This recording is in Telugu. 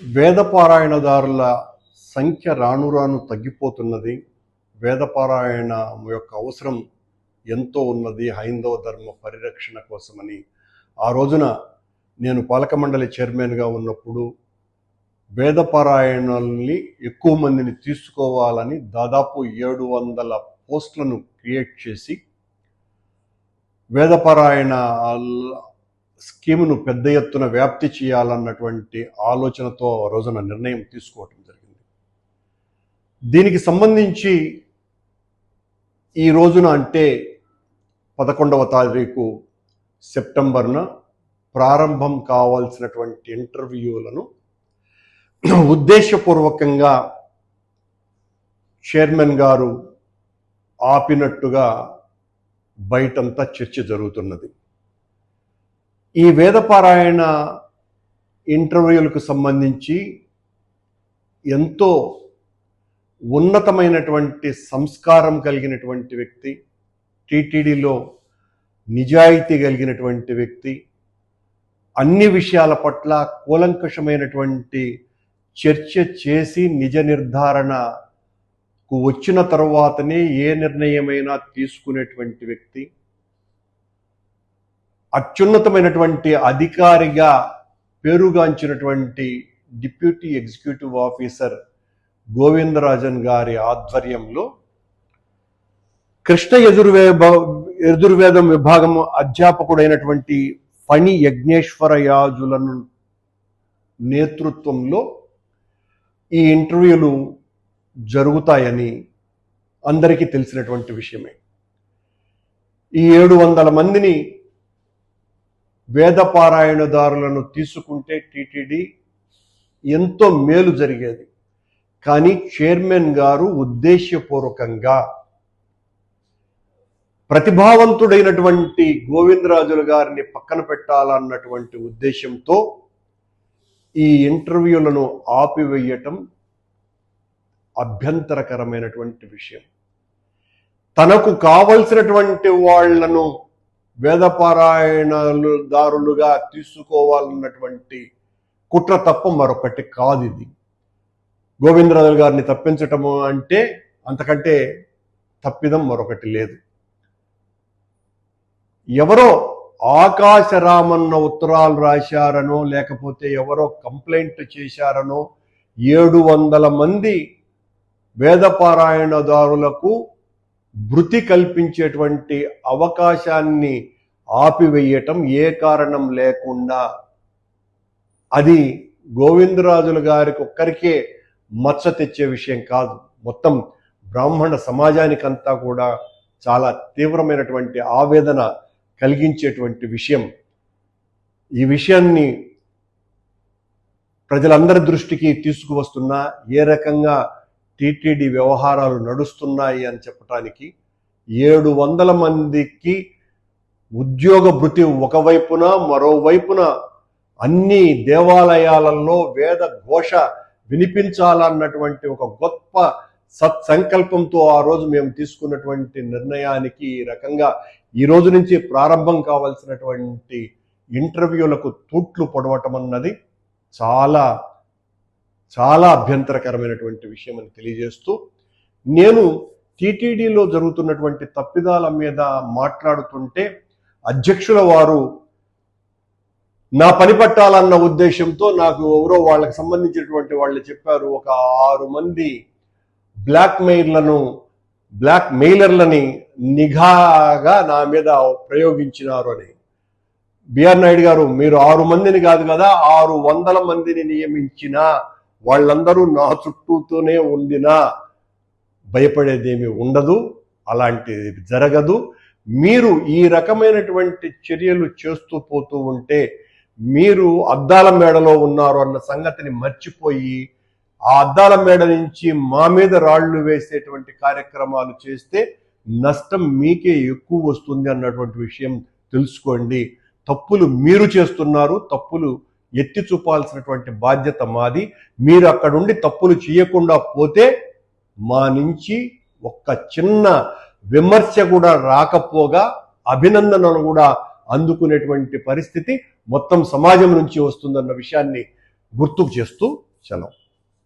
వేదపారాయణదారుల సంఖ్య రాను రాను తగ్గిపోతున్నది. వేదపారాయణ యొక్క అవసరం ఎంతో ఉన్నది హైందవ ధర్మ పరిరక్షణ కోసమని ఆ రోజున నేను పాలక మండలి చైర్మన్గా ఉన్నప్పుడు వేదపారాయణల్ని ఎక్కువ మందిని తీసుకోవాలని దాదాపు 700 పోస్టులను క్రియేట్ చేసి వేదపారాయణ స్కీమును పెద్ద ఎత్తున వ్యాప్తి చేయాలన్నటువంటి ఆలోచనతో ఆ రోజున నిర్ణయం తీసుకోవటం జరిగింది. దీనికి సంబంధించి ఈ రోజున అంటే 11వ తారీఖు సెప్టెంబర్న ప్రారంభం కావాల్సినటువంటి ఇంటర్వ్యూలను ఉద్దేశపూర్వకంగా చైర్మన్ గారు ఆపినట్టుగా బయటంతా చర్చ జరుగుతున్నది. ఈ వేదపారాయణ ఇంటర్వ్యూలకు సంబంధించి ఎంతో ఉన్నతమైనటువంటి సంస్కారం కలిగినటువంటి వ్యక్తి, టీటీడీలో నిజాయితీ కలిగినటువంటి వ్యక్తి, అన్ని విషయాల పట్ల కూలంకషమైనటువంటి చర్చ చేసి నిజ నిర్ధారణకు వచ్చిన తర్వాతనే ఏ నిర్ణయమైనా తీసుకునేటువంటి వ్యక్తి, అత్యున్నతమైనటువంటి అధికారిగా పేరుగాంచినటువంటి డిప్యూటీ ఎగ్జిక్యూటివ్ ఆఫీసర్ గోవిందరాజన్ గారి ఆధ్వర్యంలో కృష్ణ యజుర్వేదం విభాగం అధ్యాపకుడైనటువంటి ఫణి యజ్ఞేశ్వరయాజులను నేతృత్వంలో ఈ ఇంటర్వ్యూలు జరుగుతాయని అందరికీ తెలిసినటువంటి విషయమే. ఈ 700 మందిని వేదపారాయణదారులను తీసుకుంటే టీటీడీ ఎంతో మేలు జరిగేది. కానీ చైర్మన్ గారు ఉద్దేశపూర్వకంగా ప్రతిభావంతుడైనటువంటి గోవిందరాజుల గారిని పక్కన పెట్టాలన్నటువంటి ఉద్దేశంతో ఈ ఇంటర్వ్యూలను ఆపివేయటం అభ్యంతరకరమైనటువంటి విషయం. తనకు కావలసినటువంటి వాళ్లను వేదపారాయణదారులుగా తీసుకోవాలన్నటువంటి కుట్ర తప్ప మరొకటి కాదు. ఇది గోవిందరాజుల గారిని తప్పించటము అంటే అంతకంటే తప్పిదం మరొకటి లేదు. ఎవరో ఆకాశరామన్న ఉత్తరాలు రాశారనో లేకపోతే ఎవరో కంప్లైంట్ చేశారనో 700 మంది వేదపారాయణదారులకు భృతి కల్పించేటువంటి అవకాశాన్ని ఆపివేయటం ఏ కారణం లేకుండా అది గోవిందరాజుల గారికి ఒక్కరికే మచ్చ తెచ్చే విషయం కాదు, మొత్తం బ్రాహ్మణ సమాజానికంతా కూడా చాలా తీవ్రమైనటువంటి ఆవేదన కలిగించేటువంటి విషయం. ఈ విషయాన్ని ప్రజలందరి దృష్టికి తీసుకువస్తున్నా ఏ రకంగా టీటీడీ వ్యవహారాలు నడుస్తున్నాయి అని చెప్పడానికి 700 మందికి ఉద్యోగ భృతి ఒకవైపున, మరోవైపున అన్ని దేవాలయాలలో వేద ఘోష వినిపించాలన్నటువంటి ఒక గొప్ప సత్సంకల్పంతో ఆ రోజు మేము తీసుకున్నటువంటి నిర్ణయానికి ఈ రకంగా ఈ రోజు నుంచి ప్రారంభం కావాల్సినటువంటి ఇంటర్వ్యూలకు తూట్లు పొడవటం అన్నది చాలా చాలా అభ్యంతరకరమైనటువంటి విషయం అని తెలియజేస్తూ, నేను టీటీడీలో జరుగుతున్నటువంటి తప్పిదాల మీద మాట్లాడుతుంటే అధ్యక్షుల వారు నా పని పట్టాలన్న ఉద్దేశంతో నాకు ఎవరో వాళ్ళకి సంబంధించినటువంటి వాళ్ళు చెప్పారు, ఒక 6 మంది బ్లాక్ మెయిలర్లని నిఘాగా నా మీద ప్రయోగించినారు అని. బిఆర్ నాయుడు గారు, మీరు 6 మందిని కాదు కదా 600 మందిని నియమించినా వాళ్ళందరూ నా చుట్టూతోనే ఉండినా భయపడేదేమీ ఉండదు, అలాంటిది జరగదు. మీరు ఈ రకమైనటువంటి చర్యలు చేస్తూ పోతూ ఉంటే మీరు అద్దాల మేడలో ఉన్నారు అన్న సంగతిని మర్చిపోయి ఆ అద్దాల మేడ నుంచి మా మీద రాళ్లు వేసేటువంటి కార్యక్రమాలు చేస్తే నష్టం మీకే ఎక్కువ వస్తుంది అన్నటువంటి విషయం తెలుసుకోండి. తప్పులు మీరు చేస్తున్నారు, తప్పులు ఎత్తి చూపాల్సినటువంటి బాధ్యత మాది. మీరు అక్కడుండి తప్పులు చేయకుండా పోతే మా నుంచి ఒక్క చిన్న విమర్శ కూడా రాకపోగా అభినందనలు కూడా అందుకునేటువంటి పరిస్థితి మొత్తం సమాజం నుంచి వస్తుందన్న విషయాన్ని గుర్తుకు చేస్తూ సెలవు.